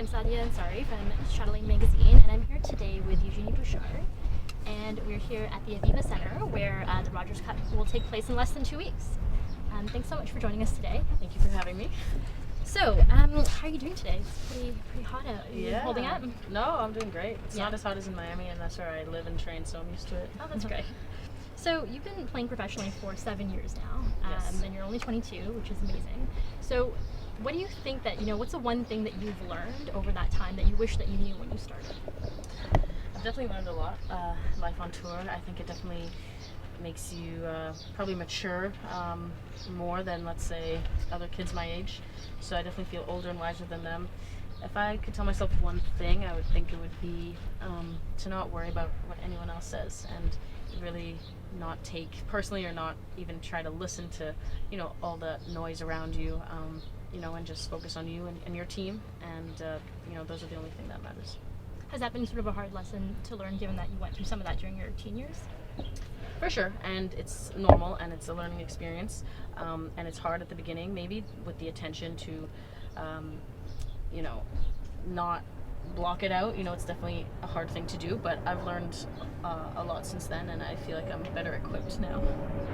I'm Sadia Ansari from Chatelaine magazine, and I'm here today with Eugenie Bouchard. And we're here at the Aviva Center, where the Rogers Cup will take place in less than 2 weeks. Thanks so much for joining us today. Thank you for having me. So, how are you doing today? It's pretty hot out. Are you holding up? No, I'm doing great. It's not as hot as in Miami, and that's where I live and train, so I'm used to it. Oh, that's great. So, you've been playing professionally for 7 years now, Yes. and you're only 22, which is amazing. So, what do you think that, what's the one thing that you've learned over that time that you wish that you knew when you started? I've definitely learned a lot. Life on tour, I think it definitely makes you probably mature more than, let's say, other kids my age. So I definitely feel older and wiser than them. If I could tell myself one thing, I would think it would be to not worry about what anyone else says and really not take personally or not even try to listen to, all the noise around you, and just focus on you and your team. And, those are the only thing that matters. Has that been sort of a hard lesson to learn, given that you went through some of that during your teen years? For sure, and it's normal and it's a learning experience, and it's hard at the beginning, maybe with the attention to, not block it out. It's definitely a hard thing to do, but I've learned a lot since then, and I feel like I'm better equipped now.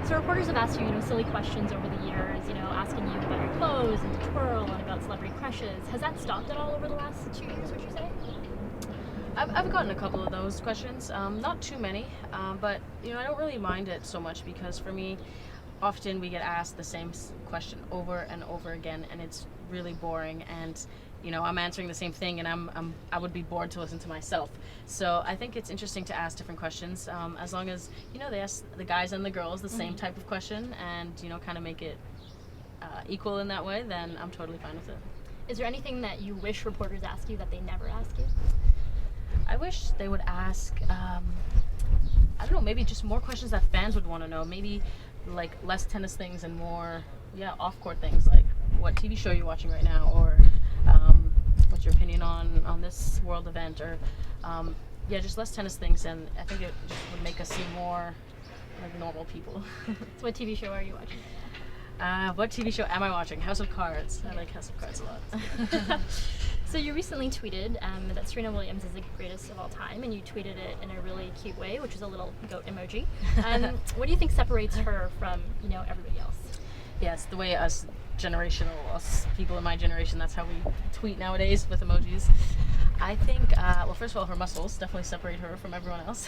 So reporters have asked you, silly questions over the years, asking you about your clothes and to twirl and about celebrity crushes. Has that stopped at all over the last 2 years, would you say? I've gotten a couple of those questions, not too many, but I don't really mind it so much because for me, often we get asked the same question over and over again, and it's really boring. And I'm answering the same thing, and I would be bored to listen to myself. So I think it's interesting to ask different questions, as long as they ask the guys and the girls the same type of question, and kind of make it equal in that way. Then I'm totally fine with it. Is there anything that you wish reporters ask you that they never ask you? I wish they would ask, I don't know, maybe just more questions that fans would want to know. Maybe like less tennis things and more, off-court things, like what TV show you're watching right now, or what's your opinion on this world event, or just less tennis things. And I think it just would make us seem more like normal people. So what TV show are you watching? What TV show am I watching? House of Cards. I like House of Cards a lot. So you recently tweeted that Serena Williams is the greatest of all time, and you tweeted it in a really cute way, which is a little goat emoji. What do you think separates her from, everybody else? Yes, the way us people in my generation, that's how we tweet nowadays with emojis. I think, first of all, her muscles definitely separate her from everyone else.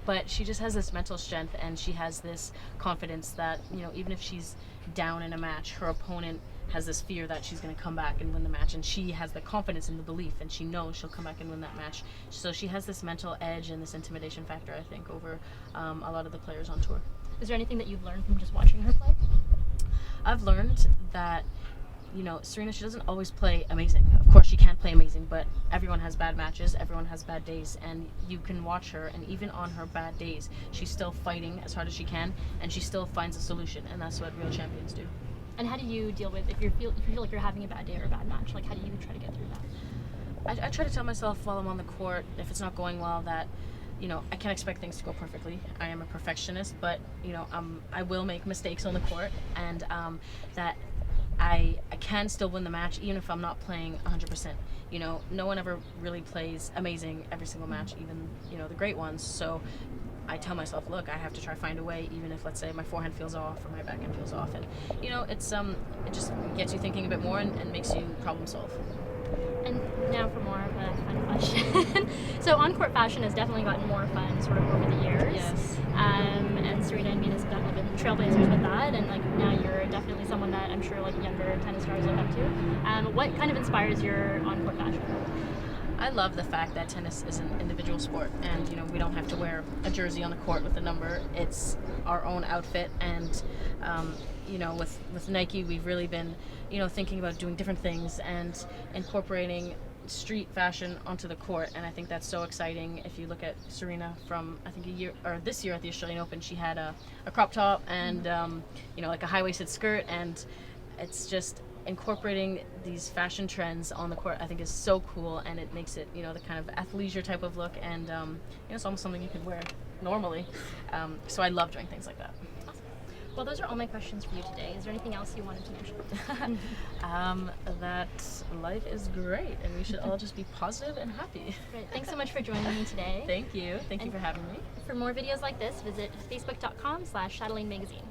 But she just has this mental strength, and she has this confidence that, even if she's down in a match, her opponent has this fear that she's going to come back and win the match, and she has the confidence and the belief, and she knows she'll come back and win that match. So she has this mental edge and this intimidation factor, I think, over a lot of the players on tour. Is there anything that you've learned from just watching her play? I've learned that, Serena, she doesn't always play amazing. Of course, she can play amazing, but everyone has bad matches, everyone has bad days, and you can watch her, and even on her bad days, she's still fighting as hard as she can, and she still finds a solution, and that's what real champions do. And how do you deal with, if you feel like you're having a bad day or a bad match, how do you try to get through that? I try to tell myself while I'm on the court, if it's not going well, that I can't expect things to go perfectly. I am a perfectionist, but I will make mistakes on the court, and that I can still win the match even if I'm not playing 100%. No one ever really plays amazing every single match, even the great ones. So I tell myself, look, I have to try to find a way, even if, let's say, my forehand feels off or my backhand feels off, and it's it just gets you thinking a bit more and makes you problem solve. And now for more of a fun question. So on-court fashion has definitely gotten more fun sort of over the years. Yes. And Serena and Venus have definitely been trailblazers with that, and now you're definitely someone that I'm sure younger tennis stars look up to. What kind of inspires your on-court fashion? I love the fact that tennis is an individual sport, and we don't have to wear a jersey on the court with a number. It's our own outfit, and with Nike, we've really been thinking about doing different things and incorporating street fashion onto the court, and I think that's so exciting. If you look at Serena from this year at the Australian Open, she had a crop top and like a high-waisted skirt, and it's just incorporating these fashion trends on the court, I think, is so cool, and it makes it the kind of athleisure type of look, and it's almost something you could wear normally. So I love doing things like that. Awesome. Well, those are all my questions for you today. Is there anything else you wanted to mention? That life is great and we should all just be positive and happy. Great. Thanks so much for joining me today. Thank you. Thank you for having me. For more videos like this, visit facebook.com/Chatelaine magazine.